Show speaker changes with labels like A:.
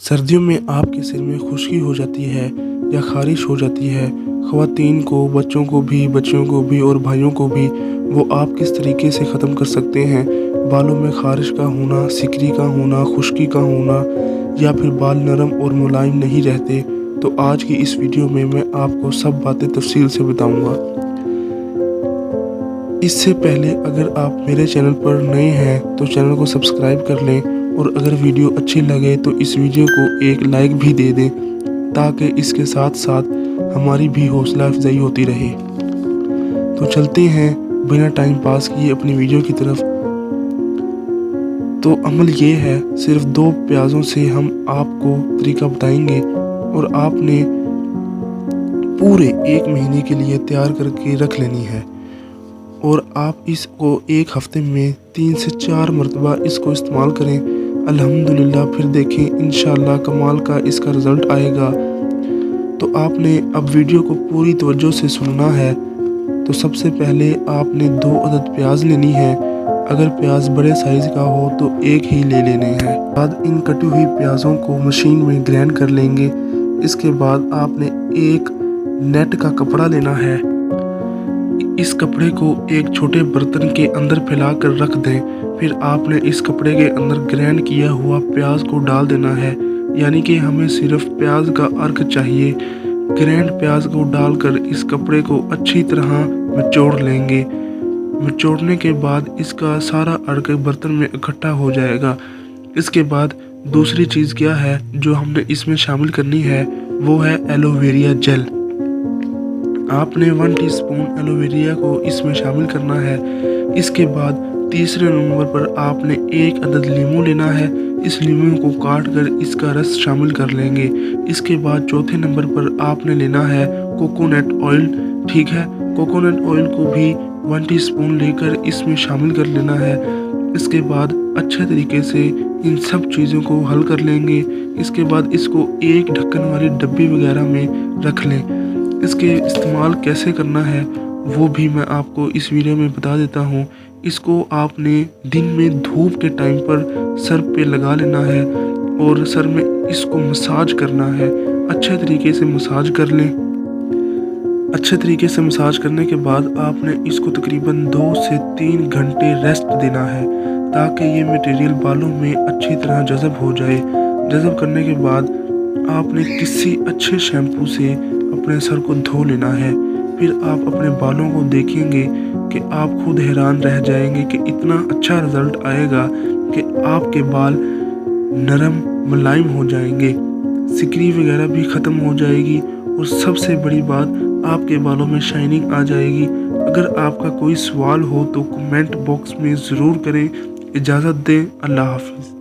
A: सर्दियों में आपके सिर में खुश्की हो जाती है या ख़ारिश हो जाती है, ख़वातीन को, बच्चों को भी, बच्चियों को भी और भाइयों को भी, वो आप किस तरीके से ख़त्म कर सकते हैं। बालों में ख़ारिश का होना, सिकरी का होना, खुश्की का होना या फिर बाल नरम और मुलायम नहीं रहते, तो आज की इस वीडियो में मैं आपको सब बातें तफसील से बताऊंगा। इससे पहले अगर आप मेरे चैनल पर नए हैं तो चैनल को सब्सक्राइब कर लें, और अगर वीडियो अच्छी लगे तो इस वीडियो को एक लाइक भी दे दें, ताकि इसके साथ साथ हमारी भी हौसला अफजाई होती रहे। तो चलते हैं बिना टाइम पास किए अपनी वीडियो की तरफ। तो अमल ये है, सिर्फ 2 प्याज़ों से हम आपको तरीका बताएंगे और आपने पूरे 1 महीने के लिए तैयार करके रख लेनी है, और आप इसको 1 हफ्ते में 3 से 4 मरतबा इसको इस्तेमाल करें। अल्हम्दुलिल्लाह फिर देखें इंशाअल्लाह कमाल का इसका रिज़ल्ट आएगा। तो आपने अब वीडियो को पूरी तवज्जो से सुनना है। तो सबसे पहले आपने 2 अदद प्याज लेनी है। अगर प्याज बड़े साइज़ का हो तो 1 ही ले लेने हैं। बाद इन कटी हुई प्याज़ों को मशीन में ग्राइंड कर लेंगे। इसके बाद आपने एक नेट का कपड़ा लेना है। इस कपड़े को एक छोटे बर्तन के अंदर फैला कर रख दें। फिर आपने इस कपड़े के अंदर ग्राइंड किया हुआ प्याज को डाल देना है, यानी कि हमें सिर्फ प्याज का अर्क चाहिए। ग्राइंड प्याज को डालकर इस कपड़े को अच्छी तरह निचोड़ लेंगे। निचोड़ने के बाद इसका सारा अर्क बर्तन में इकट्ठा हो जाएगा। इसके बाद दूसरी चीज़ क्या है जो हमने इसमें शामिल करनी है, वो है एलोवेरा जेल। आपने 1 टीस्पून एलोवेरा को इसमें शामिल करना है। इसके बाद तीसरे नंबर पर आपने 1 अदद लीमू लेना है। इस लीमू को काट कर इसका रस शामिल कर लेंगे। इसके बाद चौथे नंबर पर आपने लेना है कोकोनट ऑयल। ठीक है, कोकोनट ऑयल को भी 1 टीस्पून लेकर इसमें शामिल कर लेना है। इसके बाद अच्छे तरीके से इन सब चीज़ों को हल कर लेंगे। इसके बाद इसको एक ढक्कन वाली डब्बी वगैरह में रख लें। इसके इस्तेमाल कैसे करना है वो भी मैं आपको इस वीडियो में बता देता हूँ। इसको आपने दिन में धूप के टाइम पर सर पे लगा लेना है और सर में इसको मसाज करना है। अच्छे तरीके से मसाज कर लें। अच्छे तरीके से मसाज करने के बाद आपने इसको तकरीबन 2 से 3 घंटे रेस्ट देना है, ताकि ये मटेरियल बालों में अच्छी तरह जज़ब हो जाए। जज़ब करने के बाद आपने किसी अच्छे शैम्पू से अपने सर को धो लेना है। फिर आप अपने बालों को देखेंगे कि आप खुद हैरान रह जाएंगे कि इतना अच्छा रिज़ल्ट आएगा कि आपके बाल नरम मुलायम हो जाएंगे, सिकरी वगैरह भी ख़त्म हो जाएगी, और सबसे बड़ी बात आपके बालों में शाइनिंग आ जाएगी। अगर आपका कोई सवाल हो तो कमेंट बॉक्स में ज़रूर करें। इजाज़त दें। अल्लाह हाफ़िज़।